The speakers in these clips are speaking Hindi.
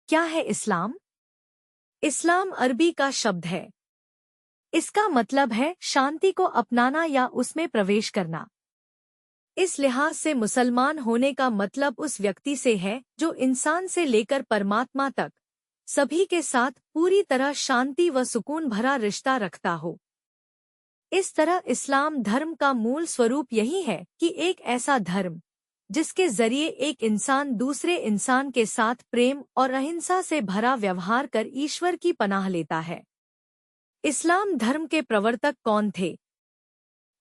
क्या है इस्लाम? इस्लाम अरबी का शब्द है। इसका मतलब है शांति को अपनाना या उसमें प्रवेश करना। इस लिहाज से मुसलमान होने का मतलब उस व्यक्ति से है जो इंसान से लेकर परमात्मा तक सभी के साथ पूरी तरह शांति व सुकून भरा रिश्ता रखता हो। इस तरह इस्लाम धर्म का मूल स्वरूप यही है कि एक ऐसा धर्म जिसके जरिए एक इंसान दूसरे इंसान के साथ प्रेम और अहिंसा से भरा व्यवहार कर ईश्वर की पनाह लेता है। इस्लाम धर्म के प्रवर्तक कौन थे?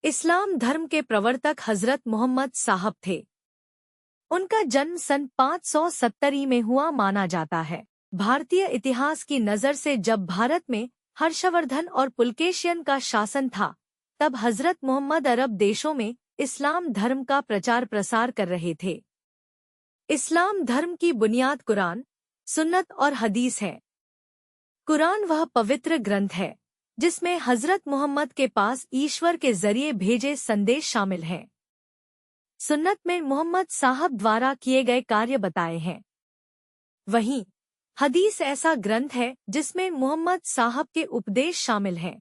इस्लाम धर्म के प्रवर्तक हजरत मोहम्मद साहब थे। उनका जन्म सन 570 में हुआ माना जाता है। भारतीय इतिहास की नज़र से जब भारत में हर्षवर्धन और पुलकेशियन का शासन था, तब हजरत मोहम्मद अरब देशों में इस्लाम धर्म का प्रचार प्रसार कर रहे थे। इस्लाम धर्म की बुनियाद कुरान, सुन्नत और हदीस है। कुरान वह पवित्र ग्रंथ है जिसमें हजरत मोहम्मद के पास ईश्वर के जरिए भेजे संदेश शामिल हैं। सुन्नत में मोहम्मद साहब द्वारा किए गए कार्य बताए हैं। वहीं हदीस ऐसा ग्रंथ है जिसमें मोहम्मद साहब के उपदेश शामिल हैं।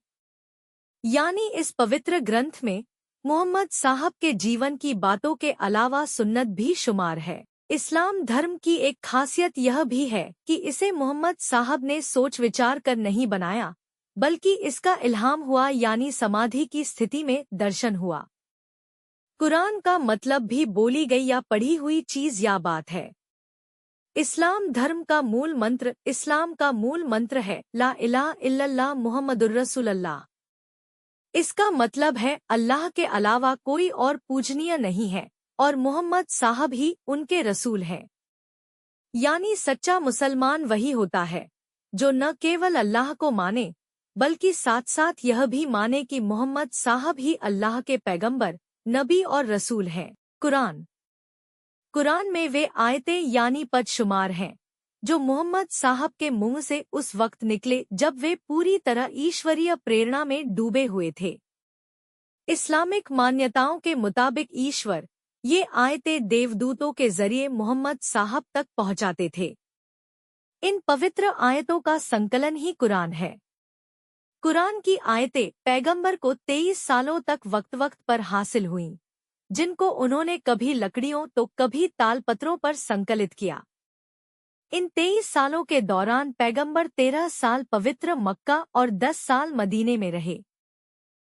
यानी इस पवित्र ग्रंथ में मोहम्मद साहब के जीवन की बातों के अलावा सुन्नत भी शुमार है। इस्लाम धर्म की एक खासियत यह भी है कि इसे मोहम्मद साहब ने सोच विचार कर नहीं बनाया, बल्कि इसका इल्हाम हुआ, यानी समाधि की स्थिति में दर्शन हुआ। कुरान का मतलब भी बोली गई या पढ़ी हुई चीज या बात है। इस्लाम धर्म का मूल मंत्र है ला इलाहा इल्लल्लाह मुहम्मदुर रसूलुल्लाह। इसका मतलब है अल्लाह के अलावा कोई और पूजनीय नहीं है और मोहम्मद साहब ही उनके रसूल हैं। यानी सच्चा मुसलमान वही होता है जो न केवल अल्लाह को माने बल्कि साथ साथ यह भी माने कि मोहम्मद साहब ही अल्लाह के पैगंबर, नबी और रसूल हैं। कुरान में वे आयतें यानी पद शुमार हैं जो मोहम्मद साहब के मुंह से उस वक्त निकले जब वे पूरी तरह ईश्वरीय प्रेरणा में डूबे हुए थे। इस्लामिक मान्यताओं के मुताबिक ईश्वर ये आयतें देवदूतों के जरिए मोहम्मद साहब तक पहुंचाते थे। इन पवित्र आयतों का संकलन ही कुरान है। कुरान की आयतें पैगंबर को 23 सालों तक वक्त पर हासिल हुईं, जिनको उन्होंने कभी लकड़ियों तो कभी तालपत्रों पर संकलित किया। इन 23 सालों के दौरान पैगंबर 13 साल पवित्र मक्का और 10 साल मदीने में रहे।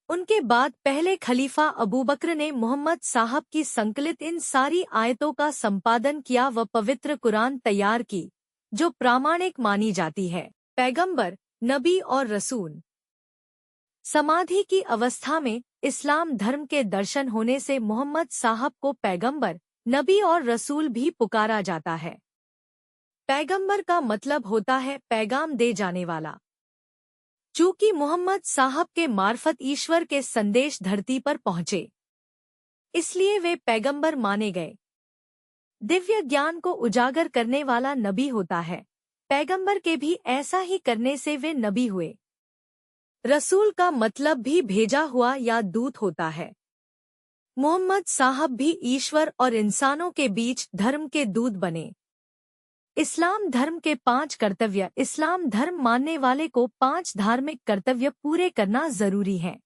उनके बाद पहले खलीफा अबू बकर ने मोहम्मद साहब की संकलित इन सारी आयतों का संपादन किया व पवित्र कुरान तैयार की, जो प्रामाणिक मानी जाती है। पैगंबर, नबी और रसूल। समाधि की अवस्था में इस्लाम धर्म के दर्शन होने से मोहम्मद साहब को पैगंबर, नबी और रसूल भी पुकारा जाता है। पैगंबर का मतलब होता है पैगाम दे जाने वाला। चूंकि मोहम्मद साहब के मार्फत ईश्वर के संदेश धरती पर पहुंचे, इसलिए वे पैगंबर माने गए। दिव्य ज्ञान को उजागर करने वाला नबी होता है। पैगंबर के भी ऐसा ही करने से वे नबी हुए। रसूल का मतलब भी भेजा हुआ या दूत होता है। मोहम्मद साहब भी ईश्वर और इंसानों के बीच धर्म के दूत बने। इस्लाम धर्म के 5 कर्तव्य। इस्लाम धर्म मानने वाले को 5 धार्मिक कर्तव्य पूरे करना जरूरी है।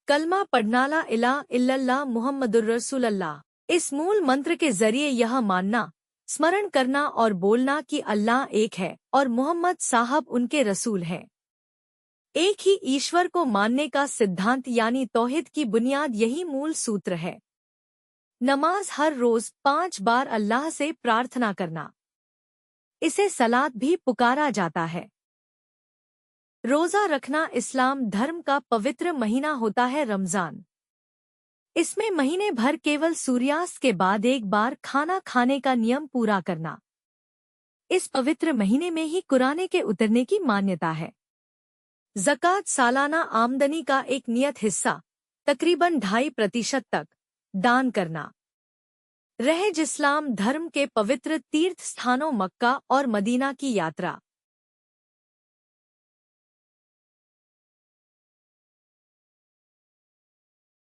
कलमा पढ़ना, ला इलाहा इल्लल्लाह मुहम्मदुर रसूलुल्लाह। इस मूल मंत्र के जरिए यह मानना, स्मरण करना और बोलना कि अल्लाह एक है और मोहम्मद साहब उनके रसूल हैं। एक ही ईश्वर को मानने का सिद्धांत यानी तौहीद की बुनियाद यही मूल सूत्र है। नमाज हर रोज 5 बार अल्लाह से प्रार्थना करना, इसे सलात भी पुकारा जाता है। रोजा रखना। इस्लाम धर्म का पवित्र महीना होता है रमजान। इसमें महीने भर केवल सूर्यास्त के बाद एक बार खाना खाने का नियम पूरा करना। इस पवित्र महीने में ही कुरान के उतरने की मान्यता है। ज़कात सालाना आमदनी का एक नियत हिस्सा, तकरीबन 2.5% तक दान करना। इस्लाम धर्म के पवित्र तीर्थ स्थानों मक्का और मदीना की यात्रा।